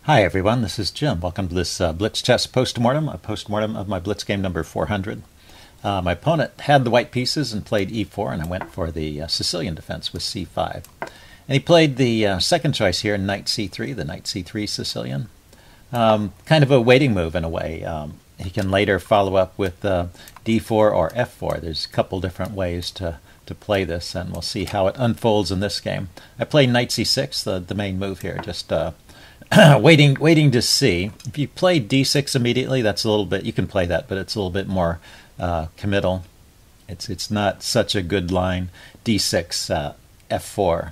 Hi everyone, this is Jim. Welcome to this Blitz chess postmortem, a postmortem of my Blitz game number 400. My opponent had the white pieces and played e4, and I went for the Sicilian defense with c5. And he played the second choice here, knight c3, the knight c3 Sicilian. Kind of a waiting move in a way. He can later follow up with d4 or f4. There's a couple different ways to play this, and we'll see how it unfolds in this game. I played knight c6, the main move here, just waiting to see. If you play d6 immediately, that's a little bit, you can play that, but it's a little bit more committal. It's not such a good line. d6, f4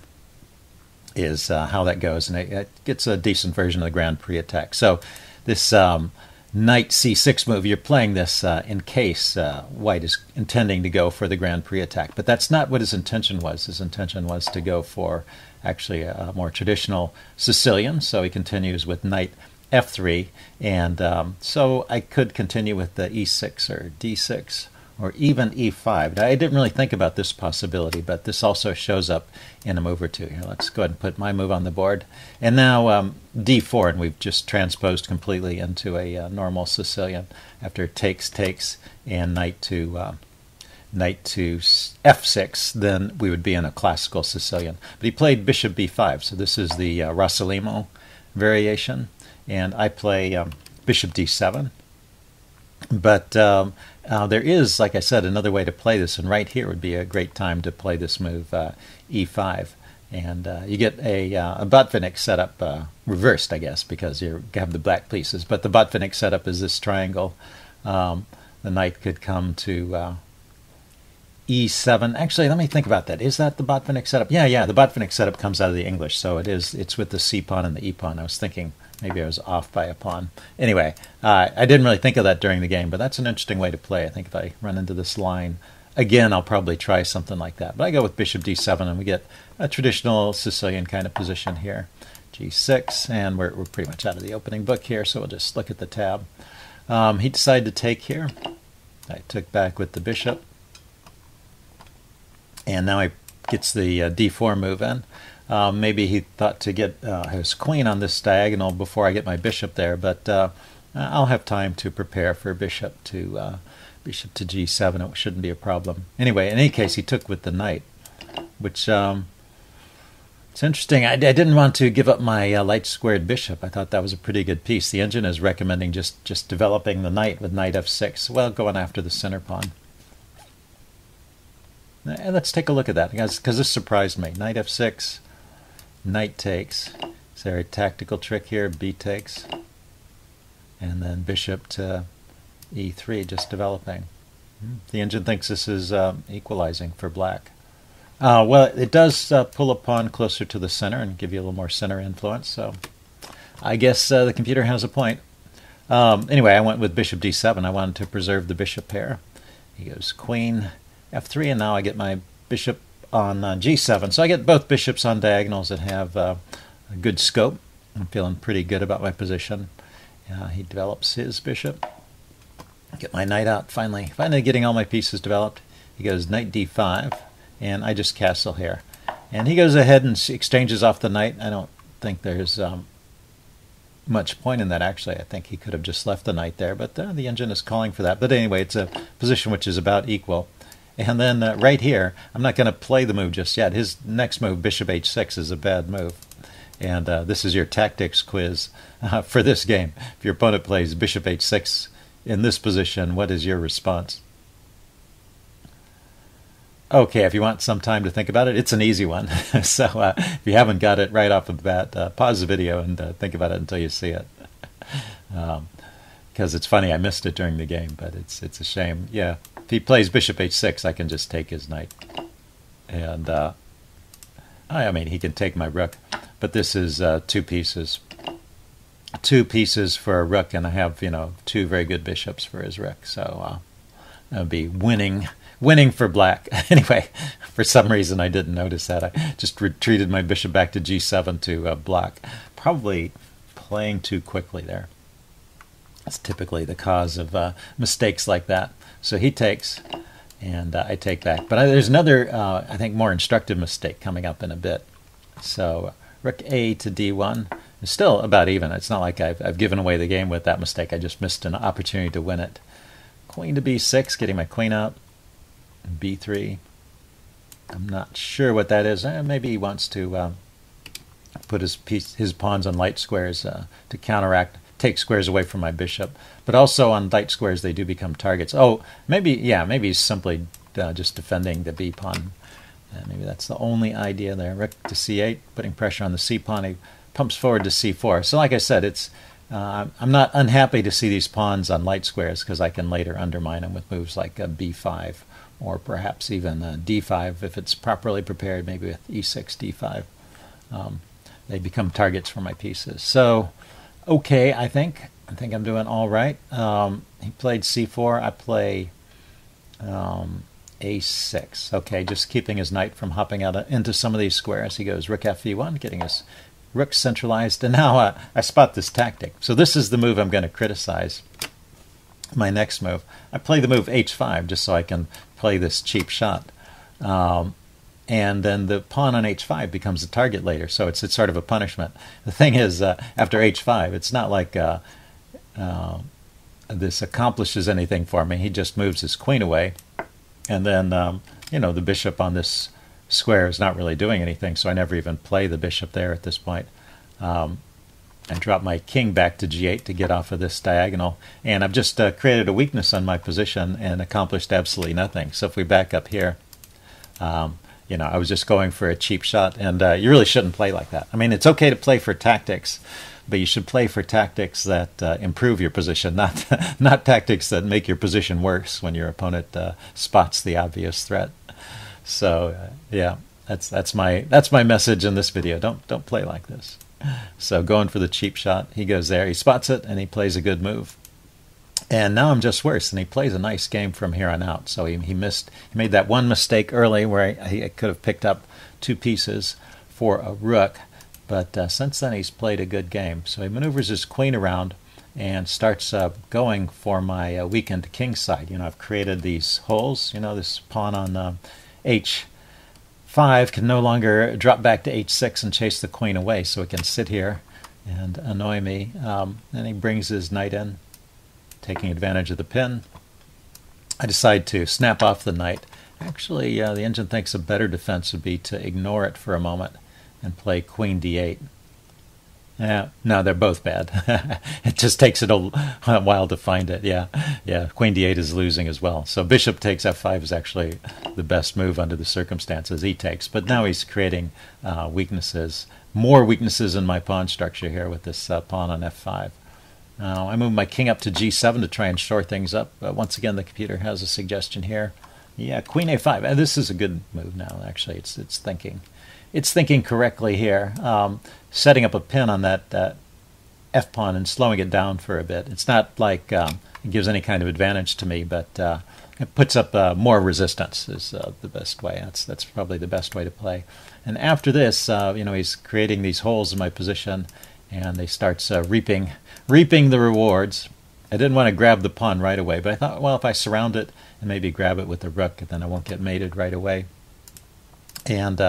is how that goes, and it gets a decent version of the Grand Prix attack. So this knight c6 move, you're playing this in case white is intending to go for the Grand Prix attack, but that's not what his intention was. His intention was to go for actually a more traditional Sicilian, so he continues with knight f3, and so I could continue with the e6 or d6 or even e5. Now, I didn't really think about this possibility, but this also shows up in a move or two. Here, let's go ahead and put my move on the board. And now d4, and we've just transposed completely into a normal Sicilian after takes, and knight to f6, then we would be in a classical Sicilian. But he played bishop b5, so this is the Rossolimo variation, and I play bishop d7. But there is, like I said, another way to play this, and right here would be a great time to play this move, e5. And you get a Botvinnik setup reversed, I guess, because you have the black pieces. But the Botvinnik setup is this triangle. The knight could come to e7. Actually, let me think about that. Is that the Botvinnik setup? Yeah, the Botvinnik setup comes out of the English, so it's with the c pawn and the e pawn. I was thinking maybe I was off by a pawn. Anyway, I didn't really think of that during the game, but that's an interesting way to play. I think if I run into this line again, I'll probably try something like that. But I go with bishop d7, and we get a traditional Sicilian kind of position here. g6, and we're pretty much out of the opening book here, so we'll just look at the tab. He decided to take here. I took back with the bishop. And now he gets the d4 move in. Maybe he thought to get his queen on this diagonal before I get my bishop there, but I'll have time to prepare for bishop to g7. It shouldn't be a problem. Anyway, in any case, he took with the knight, which it's interesting. I didn't want to give up my light squared bishop. I thought that was a pretty good piece. The engine is recommending just developing the knight with knight f6, well, going after the center pawn. And let's take a look at that, because this surprised me. Knight f6, knight takes. Is there a tactical trick here? B takes. And then bishop to e3, just developing. The engine thinks this is equalizing for black. Well, it does pull a pawn closer to the center and give you a little more center influence, so I guess the computer has a point. Anyway, I went with bishop d7. I wanted to preserve the bishop pair. He goes queen f3, and now I get my bishop on g7. So I get both bishops on diagonals that have a good scope. I'm feeling pretty good about my position. He develops his bishop. Get my knight out, finally getting all my pieces developed. He goes knight d5, and I just castle here. And he goes ahead and exchanges off the knight. I don't think there's much point in that, actually. I think he could have just left the knight there, but the engine is calling for that. But anyway, it's a position which is about equal. And then right here, I'm not going to play the move just yet. His next move, bishop h6, is a bad move. And this is your tactics quiz for this game. If your opponent plays bishop h6 in this position, what is your response? Okay, if you want some time to think about it, it's an easy one. So if you haven't got it right off the bat, pause the video and think about it until you see it. Because it's funny, I missed it during the game, but it's a shame. Yeah. If he plays bishop h6, I can just take his knight. And, I mean, he can take my rook. But this is two pieces. Two pieces for a rook, and I have, two very good bishops for his rook. So that would be winning for black. Anyway, for some reason I didn't notice that. I just retreated my bishop back to g7 to block. Probably playing too quickly there. That's typically the cause of mistakes like that. So he takes, and I take back. But there's another, I think, more instructive mistake coming up in a bit. So rook a to d1, It's still about even. It's not like I've given away the game with that mistake. I just missed an opportunity to win it. Queen to b6, getting my queen out. b3. I'm not sure what that is. Maybe he wants to put his pawns on light squares to counteract, take squares away from my bishop. But also on light squares, they do become targets. Oh, maybe he's simply just defending the b pawn. Maybe that's the only idea there. Rook to c8, putting pressure on the c pawn. He pumps forward to c4. So like I said, it's I'm not unhappy to see these pawns on light squares because I can later undermine them with moves like b5 or perhaps even d5 if it's properly prepared, maybe with e6, d5. They become targets for my pieces. So, okay, I think I'm doing all right. He played c4. I play a6. Okay, just keeping his knight from hopping out into some of these squares. He goes rook f1, getting his rook centralized. And now I spot this tactic. So this is the move I'm going to criticize. My next move. I play the move h5 just so I can play this cheap shot. And then the pawn on h5 becomes a target later, so it's sort of a punishment. The thing is, after h5, it's not like this accomplishes anything for me. He just moves his queen away, and then the bishop on this square is not really doing anything, so I never even play the bishop there at this point. I drop my king back to g8 to get off of this diagonal, and I've just created a weakness on my position and accomplished absolutely nothing. So if we back up here, I was just going for a cheap shot, and you really shouldn't play like that. I mean, it's okay to play for tactics, but you should play for tactics that improve your position, not tactics that make your position worse when your opponent spots the obvious threat. So yeah, that's my message in this video. Don't play like this. So going for the cheap shot, he goes there, he spots it, and he plays a good move. And now I'm just worse, and he plays a nice game from here on out. So he made that one mistake early where he could have picked up 2 pieces for a rook, but since then he's played a good game. So he maneuvers his queen around and starts going for my weakened king side. I've created these holes. This pawn on h5 can no longer drop back to h6 and chase the queen away, so it can sit here and annoy me. Then he brings his knight in, taking advantage of the pin. I decide to snap off the knight. Actually, the engine thinks a better defense would be to ignore it for a moment and play queen d8. No, they're both bad. It just takes it a while to find it. Yeah, queen d8 is losing as well. So bishop takes f5 is actually the best move under the circumstances he takes. But now he's creating weaknesses, more weaknesses in my pawn structure here with this pawn on f5. I move my king up to g7 to try and shore things up. Once again, the computer has a suggestion here. Yeah, queen a5. This is a good move now, actually. It's thinking. It's thinking correctly here. Setting up a pin on that f-pawn and slowing it down for a bit. It's not like it gives any kind of advantage to me, but it puts up more resistance is the best way. That's probably the best way to play. And after this, he's creating these holes in my position, and they starts reaping the rewards. I didn't want to grab the pawn right away, but I thought, well, if I surround it and maybe grab it with the rook, then I won't get mated right away. And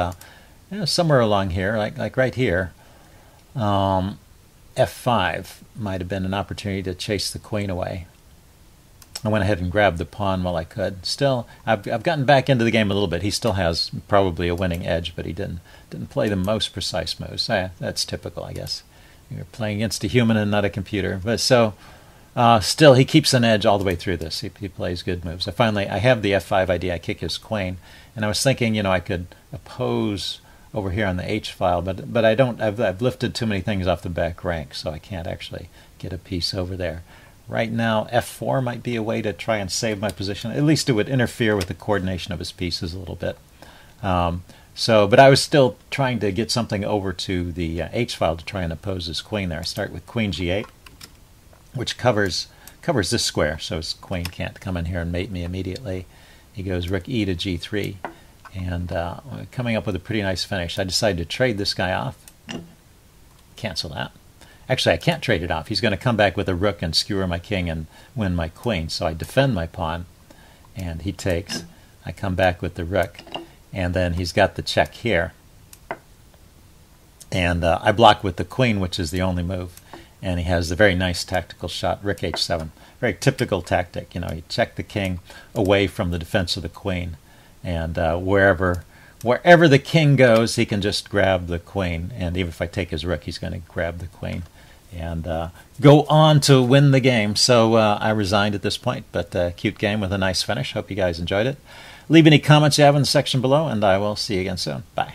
somewhere along here, like right here, f5 might have been an opportunity to chase the queen away. I went ahead and grabbed the pawn while I could. Still, I've gotten back into the game a little bit. He still has probably a winning edge, but he didn't play the most precise moves. That's typical, I guess. You're playing against a human and not a computer. But so, still, he keeps an edge all the way through this. He plays good moves. I have the f5 idea. I kick his queen, and I was thinking, I could oppose over here on the h file, but I don't. I've lifted too many things off the back rank, so I can't actually get a piece over there. Right now, f4 might be a way to try and save my position. At least it would interfere with the coordination of his pieces a little bit. But I was still trying to get something over to the h file to try and oppose his queen there. I start with queen g8, which covers this square, so his queen can't come in here and mate me immediately. He goes rook e to g3, and coming up with a pretty nice finish. I decided to trade this guy off. Cancel that. Actually, I can't trade it off. He's going to come back with a rook and skewer my king and win my queen. So I defend my pawn, and he takes. I come back with the rook, and then he's got the check here. And I block with the queen, which is the only move. And he has a very nice tactical shot, Rook h7. Very typical tactic. You check the king away from the defense of the queen. And wherever the king goes, he can just grab the queen. And even if I take his rook, he's going to grab the queen and go on to win the game. So I resigned at this point, but cute game with a nice finish. Hope you guys enjoyed it. Leave any comments you have in the section below, and I will see you again soon. Bye.